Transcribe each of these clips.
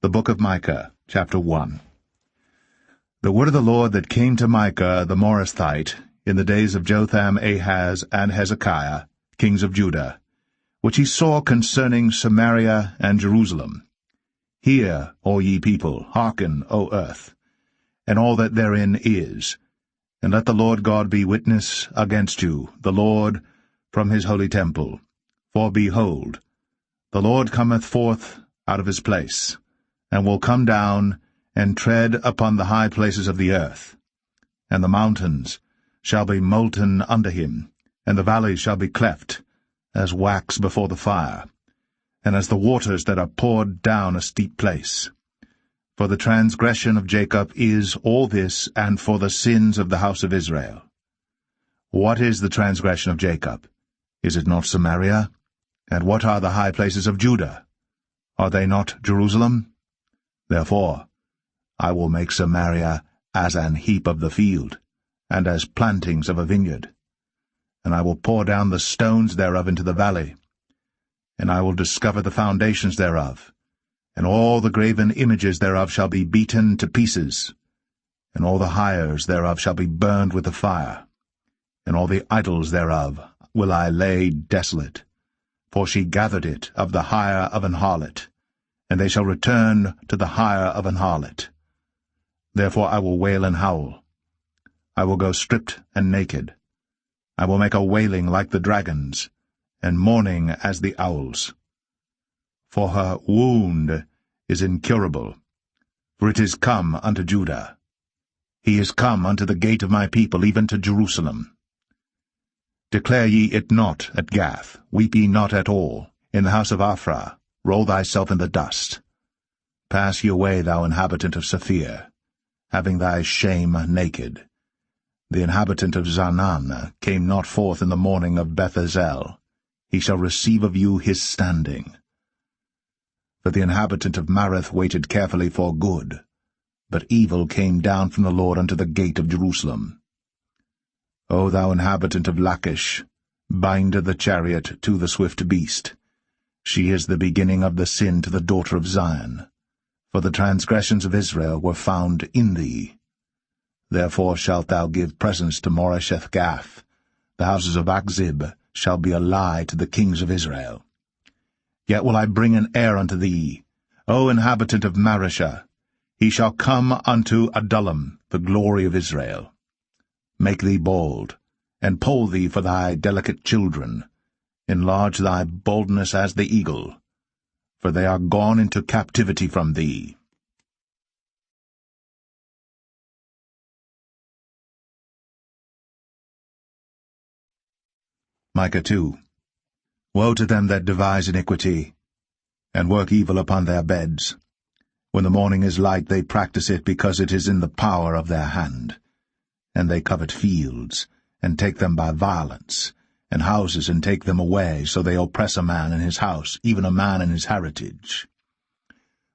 The book of Micah, chapter 1. The word of the Lord that came to Micah the Morasthite in the days of Jotham, Ahaz, and Hezekiah, kings of Judah, which he saw concerning Samaria and Jerusalem. Hear, O ye people, hearken, O earth, and all that therein is, and let the Lord God be witness against you, the Lord, from his holy temple. For behold, the Lord cometh forth out of his place, and will come down and tread upon the high places of the earth. And the mountains shall be molten under him, and the valleys shall be cleft, as wax before the fire, and as the waters that are poured down a steep place. For the transgression of Jacob is all this, and for the sins of the house of Israel. What is the transgression of Jacob? Is it not Samaria? And what are the high places of Judah? Are they not Jerusalem? Therefore I will make Samaria as an heap of the field, and as plantings of a vineyard. And I will pour down the stones thereof into the valley, and I will discover the foundations thereof, and all the graven images thereof shall be beaten to pieces, and all the hires thereof shall be burned with the fire, and all the idols thereof will I lay desolate. For she gathered it of the hire of an harlot, and they shall return to the hire of an harlot. Therefore I will wail and howl. I will go stripped and naked. I will make a wailing like the dragons, and mourning as the owls. For her wound is incurable, for it is come unto Judah. He is come unto the gate of my people, even to Jerusalem. Declare ye it not at Gath, weep ye not at all. In the house of Ophrah, roll thyself in the dust. Pass ye away, thou inhabitant of Saphir, having thy shame naked. The inhabitant of Zaanan came not forth in the morning of Beth-ezel. He shall receive of you his standing. For the inhabitant of Mareth waited carefully for good, but evil came down from the Lord unto the gate of Jerusalem. O thou inhabitant of Lachish, bind the chariot to the swift beast. She is the beginning of the sin to the daughter of Zion, for the transgressions of Israel were found in thee. Therefore shalt thou give presents to Moresheth-Gath. The houses of Achzib shall be a lie to the kings of Israel. Yet will I bring an heir unto thee, O inhabitant of Mareshah. He shall come unto Adullam, the glory of Israel. Make thee bold, and poll thee for thy delicate children. Enlarge thy boldness as the eagle, for they are gone into captivity from thee. Micah 2. Woe to them that devise iniquity, and work evil upon their beds. When the morning is light, they practice it, because it is in the power of their hand. And they covet fields, and take them by violence, and houses, and take them away, so they oppress a man in his house, even a man in his heritage.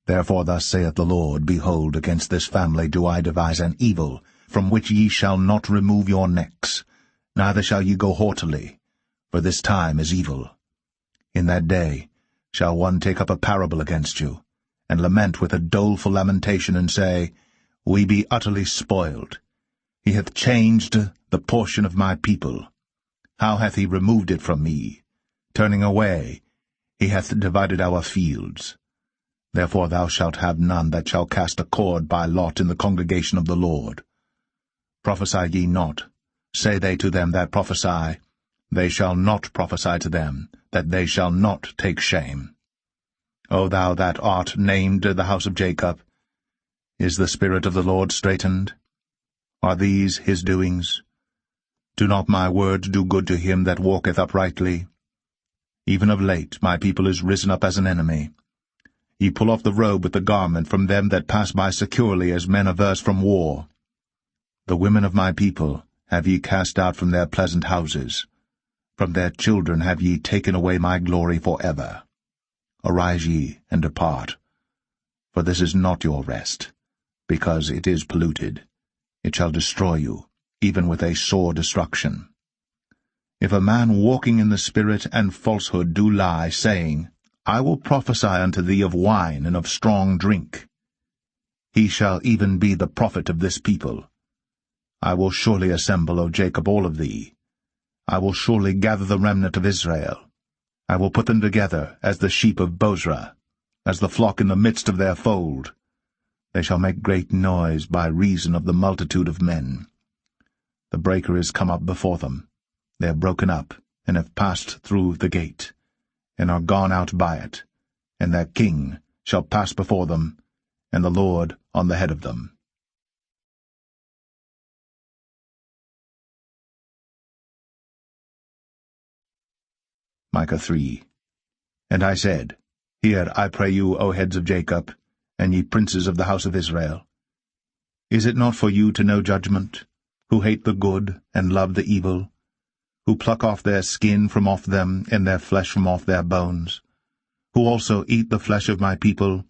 Therefore thus saith the Lord, Behold, against this family do I devise an evil, from which ye shall not remove your necks, neither shall ye go haughtily, for this time is evil. In that day shall one take up a parable against you, and lament with a doleful lamentation, and say, We be utterly spoiled. He hath changed the portion of my people. How hath he removed it from me? Turning away, he hath divided our fields. Therefore thou shalt have none that shall cast a cord by lot in the congregation of the Lord. Prophesy ye not, say they to them that prophesy. They shall not prophesy to them, that they shall not take shame. O thou that art named the house of Jacob, is the Spirit of the Lord straitened? Are these his doings? Do not my words do good to him that walketh uprightly? Even of late my people is risen up as an enemy. Ye pull off the robe with the garment from them that pass by securely, as men averse from war. The women of my people have ye cast out from their pleasant houses. From their children have ye taken away my glory for ever. Arise ye, and depart, for this is not your rest, because it is polluted. It shall destroy you, even with a sore destruction. If a man walking in the Spirit and falsehood do lie, saying, I will prophesy unto thee of wine and of strong drink. He shall even be the prophet of this people. I will surely assemble, O Jacob, all of thee. I will surely gather the remnant of Israel. I will put them together as the sheep of Bozrah, as the flock in the midst of their fold. They shall make great noise by reason of the multitude of men. The breaker is come up before them. They are broken up, and have passed through the gate, and are gone out by it, and their king shall pass before them, and the Lord on the head of them. Micah 3. And I said, Hear, I pray you, O heads of Jacob, and ye princes of the house of Israel. Is it not for you to know judgment, who hate the good and love the evil, who pluck off their skin from off them, and their flesh from off their bones, who also eat the flesh of my people,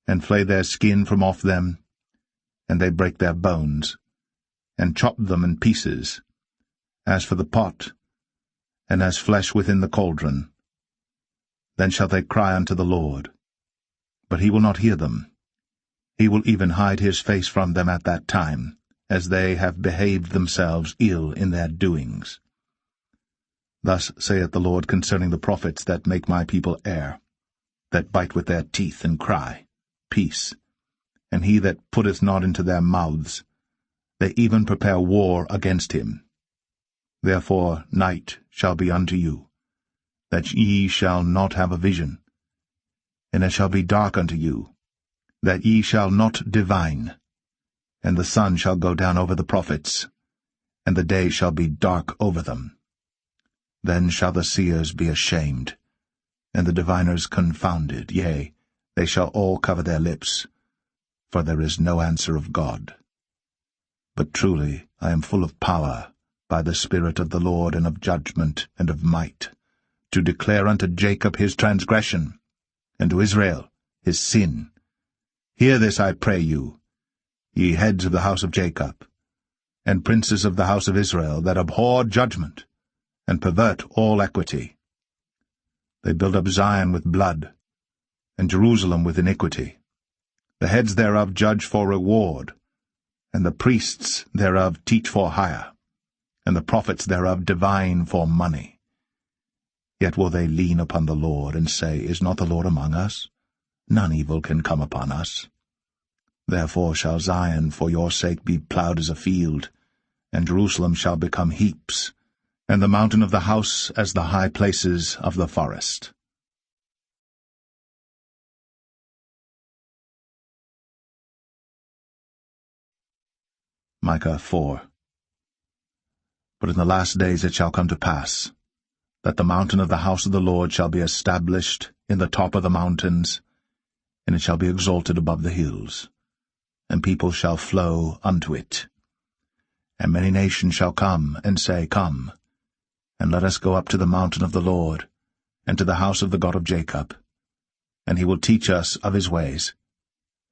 and flay their skin from off them, and they break their bones, and chop them in pieces, as for the pot, and as flesh within the cauldron? Then shall they cry unto the Lord, but he will not hear them. He will even hide his face from them at that time, as they have behaved themselves ill in their doings. Thus saith the Lord concerning the prophets that make my people err, that bite with their teeth and cry, Peace, and he that putteth not into their mouths, they even prepare war against him. Therefore night shall be unto you, that ye shall not have a vision, and it shall be dark unto you, that ye shall not divine, and the sun shall go down over the prophets, and the day shall be dark over them. Then shall the seers be ashamed, and the diviners confounded, yea, they shall all cover their lips, for there is no answer of God. But truly I am full of power, by the Spirit of the Lord, and of judgment, and of might, to declare unto Jacob his transgression, and to Israel his sin. Hear this, I pray you, ye heads of the house of Jacob, and princes of the house of Israel, that abhor judgment, and pervert all equity. They build up Zion with blood, and Jerusalem with iniquity. The heads thereof judge for reward, and the priests thereof teach for hire, and the prophets thereof divine for money. Yet will they lean upon the Lord, and say, Is not the Lord among us? None evil can come upon us. Therefore shall Zion for your sake be plowed as a field, and Jerusalem shall become heaps, and the mountain of the house as the high places of the forest. Micah 4. But in the last days it shall come to pass, that the mountain of the house of the Lord shall be established in the top of the mountains, and it shall be exalted above the hills, and people shall flow unto it. And many nations shall come, and say, Come, and let us go up to the mountain of the Lord, and to the house of the God of Jacob. And he will teach us of his ways,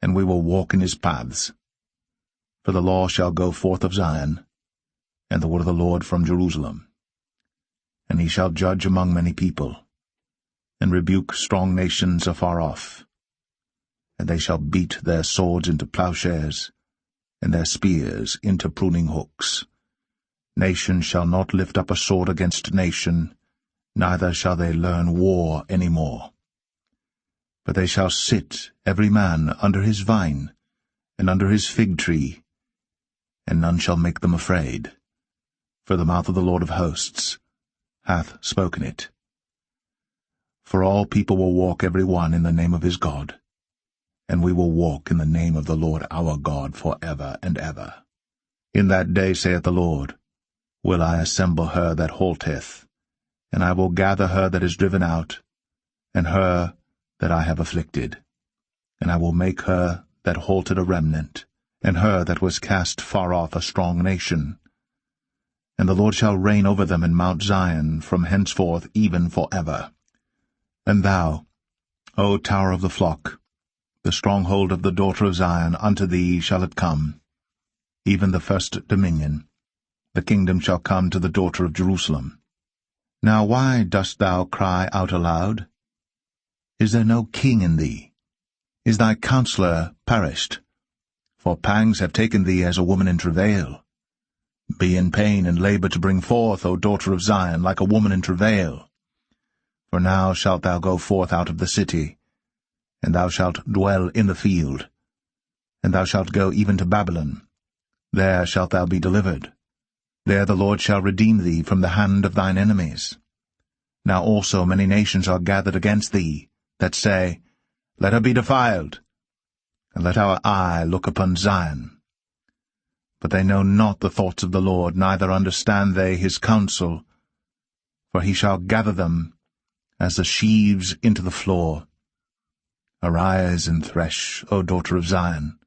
and we will walk in his paths. For the law shall go forth of Zion, and the word of the Lord from Jerusalem. And he shall judge among many people, and rebuke strong nations afar off. And they shall beat their swords into plowshares, and their spears into pruning hooks. Nation shall not lift up a sword against nation, neither shall they learn war any more. But they shall sit every man under his vine, and under his fig tree, and none shall make them afraid. For the mouth of the Lord of hosts hath spoken it. For all people will walk every one in the name of his God, and we will walk in the name of the Lord our God for ever and ever. In that day, saith the Lord, will I assemble her that halteth, and I will gather her that is driven out, and her that I have afflicted. And I will make her that halted a remnant, and her that was cast far off a strong nation. And the Lord shall reign over them in Mount Zion from henceforth even for ever. And thou, O tower of the flock, the stronghold of the daughter of Zion, unto thee shall it come, even the first dominion. The kingdom shall come to the daughter of Jerusalem. Now why dost thou cry out aloud? Is there no king in thee? Is thy counselor perished? For pangs have taken thee as a woman in travail. Be in pain and labor to bring forth, O daughter of Zion, like a woman in travail. For now shalt thou go forth out of the city, and thou shalt dwell in the field, and thou shalt go even to Babylon. There shalt thou be delivered. There the Lord shall redeem thee from the hand of thine enemies. Now also many nations are gathered against thee, that say, Let her be defiled, and let our eye look upon Zion. But they know not the thoughts of the Lord, neither understand they his counsel. For he shall gather them as the sheaves into the floor. Arise and thresh, O daughter of Zion.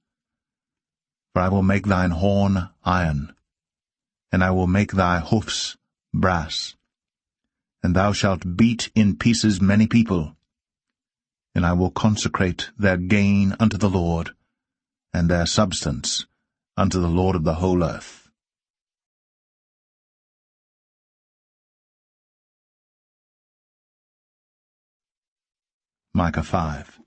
For I will make thine horn iron, and I will make thy hoofs brass. And thou shalt beat in pieces many people. And I will consecrate their gain unto the Lord, and their substance unto the Lord of the whole earth. Micah 5.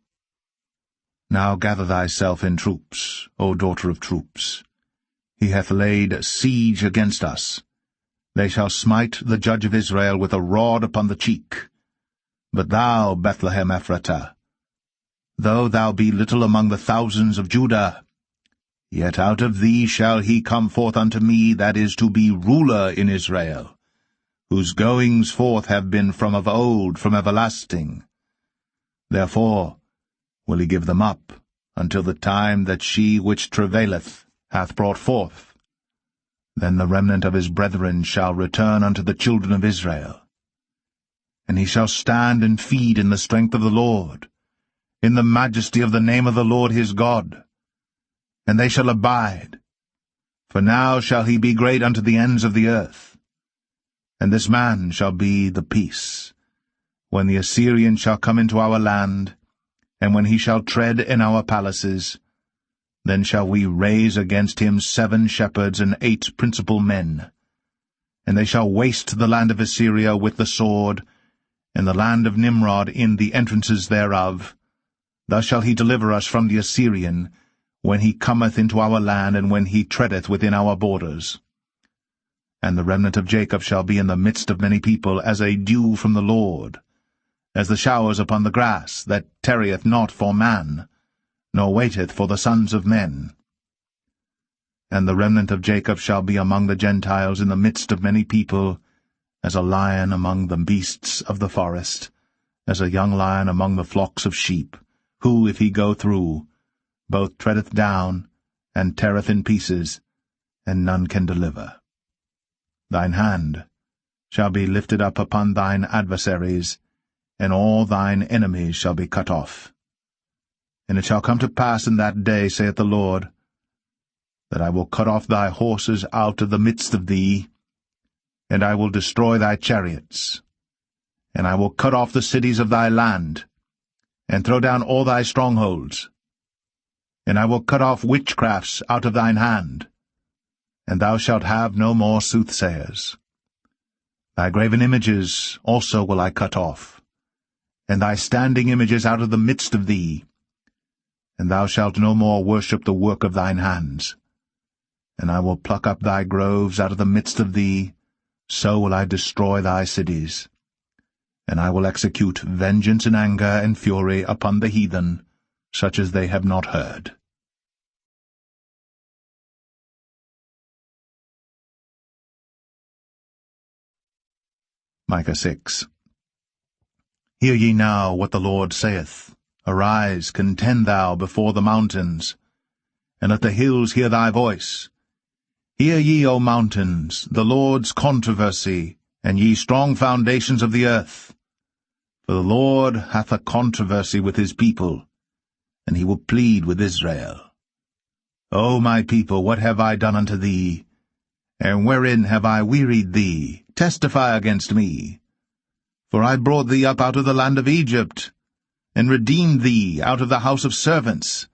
Now gather thyself in troops, O daughter of troops. He hath laid siege against us. They shall smite the judge of Israel with a rod upon the cheek. But thou, Bethlehem Ephratah, though thou be little among the thousands of Judah, yet out of thee shall he come forth unto me that is to be ruler in Israel, whose goings forth have been from of old, from everlasting. Therefore will he give them up until the time that she which travaileth hath brought forth. Then the remnant of his brethren shall return unto the children of Israel. And he shall stand and feed in the strength of the Lord, in the majesty of the name of the Lord his God. And they shall abide, for now shall he be great unto the ends of the earth. And this man shall be the peace, when the Assyrian shall come into our land, and when he shall tread in our palaces. Then shall we raise against him 7 shepherds and 8 principal men. And they shall waste the land of Assyria with the sword, and the land of Nimrod in the entrances thereof. Thus shall he deliver us from the Assyrian, when he cometh into our land, and when he treadeth within our borders. And the remnant of Jacob shall be in the midst of many people, as a dew from the Lord, as the showers upon the grass, that tarrieth not for man, nor waiteth for the sons of men. And the remnant of Jacob shall be among the Gentiles in the midst of many people, as a lion among the beasts of the forest, as a young lion among the flocks of sheep, who, if he go through, both treadeth down, and teareth in pieces, and none can deliver. Thine hand shall be lifted up upon thine adversaries, and all thine enemies shall be cut off. And it shall come to pass in that day, saith the Lord, that I will cut off thy horses out of the midst of thee, and I will destroy thy chariots, and I will cut off the cities of thy land, and throw down all thy strongholds, and I will cut off witchcrafts out of thine hand, and thou shalt have no more soothsayers. Thy graven images also will I cut off, and thy standing images out of the midst of thee, and thou shalt no more worship the work of thine hands. And I will pluck up thy groves out of the midst of thee, so will I destroy thy cities. And I will execute vengeance and anger and fury upon the heathen, such as they have not heard. Micah 6. Hear ye now what the Lord saith. Arise, contend thou before the mountains, and let the hills hear thy voice. Hear ye, O mountains, the Lord's controversy, and ye strong foundations of the earth. For the Lord hath a controversy with his people, and he will plead with Israel. O my people, what have I done unto thee? And wherein have I wearied thee? Testify against me. For I brought thee up out of the land of Egypt, and redeemed thee out of the house of servants.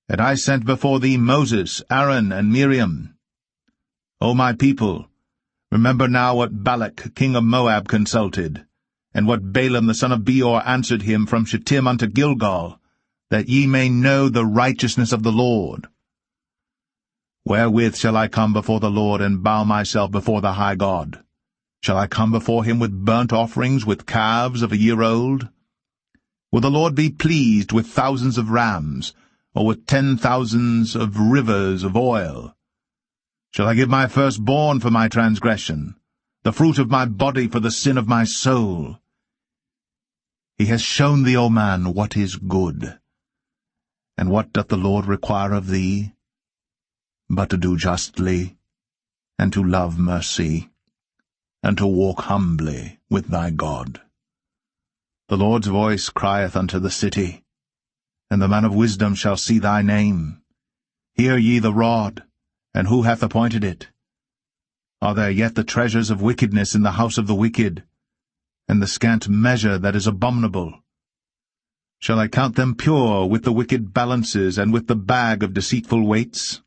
And I sent before thee Moses, Aaron, and Miriam. O my people, remember now what Balak king of Moab consulted, and what Balaam the son of Beor answered him from Shittim unto Gilgal, that ye may know the righteousness of the Lord. Wherewith shall I come before the Lord, and bow myself before the high God? Shall I come before him with burnt offerings, with calves of a year old? Will the Lord be pleased with thousands of rams, or with 10,000s of rivers of oil? Shall I give my firstborn for my transgression, the fruit of my body for the sin of my soul? He has shown thee, O man, what is good. And what doth the Lord require of thee? But to do justly, and to love mercy, and to walk humbly with thy God. The Lord's voice crieth unto the city, and the man of wisdom shall see thy name. Hear ye the rod, and who hath appointed it? Are there yet the treasures of wickedness in the house of the wicked, and the scant measure that is abominable? Shall I count them pure with the wicked balances, and with the bag of deceitful weights?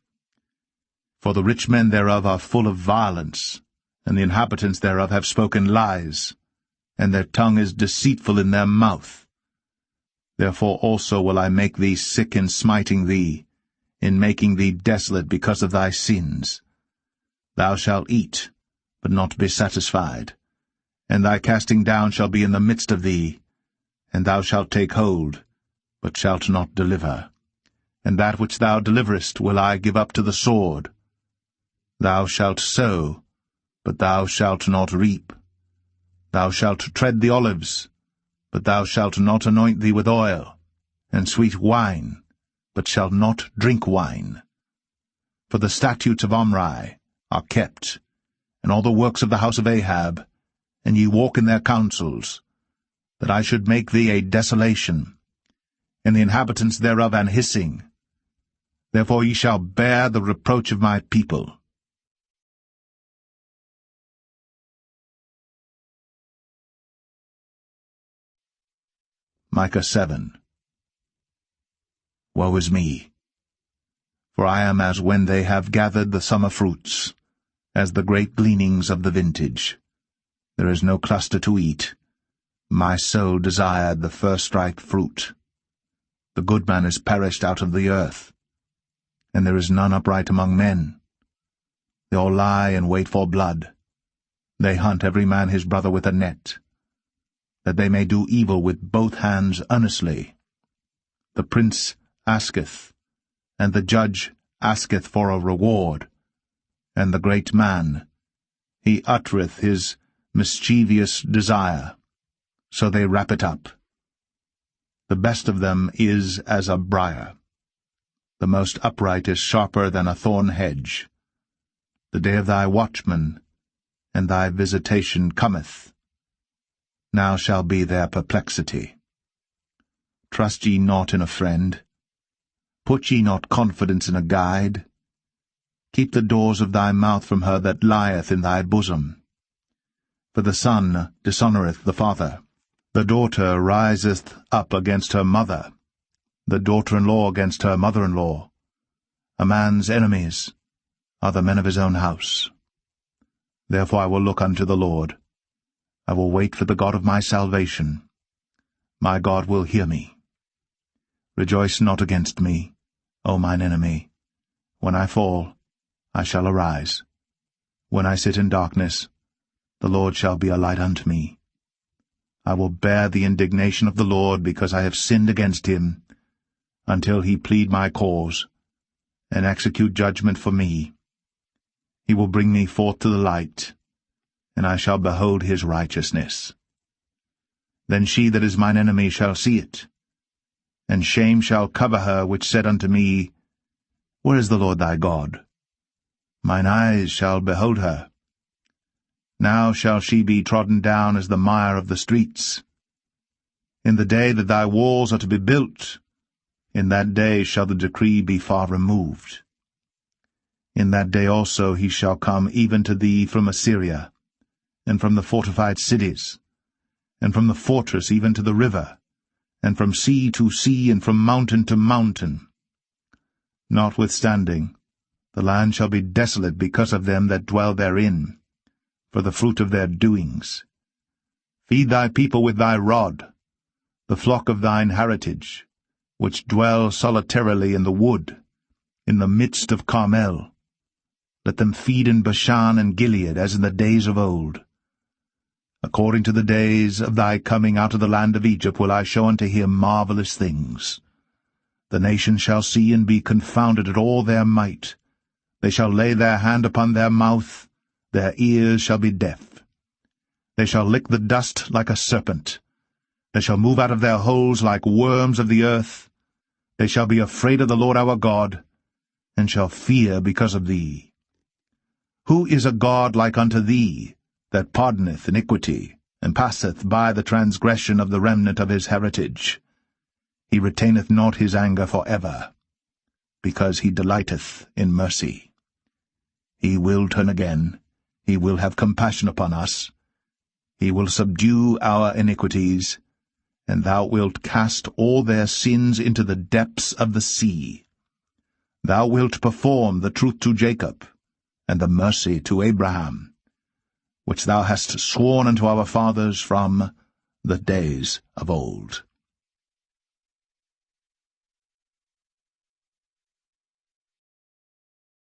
For the rich men thereof are full of violence, and the inhabitants thereof have spoken lies, and their tongue is deceitful in their mouth. Therefore also will I make thee sick in smiting thee, in making thee desolate because of thy sins. Thou shalt eat, but not be satisfied, and thy casting down shall be in the midst of thee, and thou shalt take hold, but shalt not deliver. And that which thou deliverest will I give up to the sword. Thou shalt sow, but thou shalt not reap. Thou shalt tread the olives, but thou shalt not anoint thee with oil, and sweet wine, but shalt not drink wine. For the statutes of Omri are kept, and all the works of the house of Ahab, and ye walk in their counsels, that I should make thee a desolation, and the inhabitants thereof an hissing. Therefore ye shall bear the reproach of my people. Micah 7. Woe is me! For I am as when they have gathered the summer fruits, as the great gleanings of the vintage. There is no cluster to eat. My soul desired the first-ripe fruit. The good man is perished out of the earth, and there is none upright among men. They all lie and wait for blood. They hunt every man his brother with a net, that they may do evil with both hands earnestly. The prince asketh, and the judge asketh for a reward, and the great man, he uttereth his mischievous desire, so they wrap it up. The best of them is as a briar. The most upright is sharper than a thorn hedge. The day of thy watchman and thy visitation cometh. Now shall be their perplexity. Trust ye not in a friend. Put ye not confidence in a guide. Keep the doors of thy mouth from her that lieth in thy bosom. For the son dishonoureth the father. The daughter riseth up against her mother, the daughter-in-law against her mother-in-law. A man's enemies are the men of his own house. Therefore I will look unto the Lord. I will wait for the God of my salvation. My God will hear me. Rejoice not against me, O mine enemy. When I fall, I shall arise. When I sit in darkness, the Lord shall be a light unto me. I will bear the indignation of the Lord, because I have sinned against him, until he plead my cause, and execute judgment for me. He will bring me forth to the light, and I shall behold his righteousness. Then she that is mine enemy shall see it, and shame shall cover her which said unto me, Where is the Lord thy God? Mine eyes shall behold her. Now shall she be trodden down as the mire of the streets. In the day that thy walls are to be built, in that day shall the decree be far removed. In that day also he shall come even to thee from Assyria, and from the fortified cities, and from the fortress even to the river, and from sea to sea, and from mountain to mountain. Notwithstanding, the land shall be desolate because of them that dwell therein, for the fruit of their doings. Feed thy people with thy rod, the flock of thine heritage, which dwell solitarily in the wood, in the midst of Carmel. Let them feed in Bashan and Gilead as in the days of old. According to the days of thy coming out of the land of Egypt will I show unto him marvelous things. The nations shall see and be confounded at all their might. They shall lay their hand upon their mouth, their ears shall be deaf. They shall lick the dust like a serpent. They shall move out of their holes like worms of the earth. They shall be afraid of the Lord our God, and shall fear because of thee. Who is a God like unto thee, that pardoneth iniquity, and passeth by the transgression of the remnant of his heritage? He retaineth not his anger for ever, because he delighteth in mercy. He will turn again, he will have compassion upon us. He will subdue our iniquities, and thou wilt cast all their sins into the depths of the sea. Thou wilt perform the truth to Jacob, and the mercy to Abraham, which thou hast sworn unto our fathers from the days of old.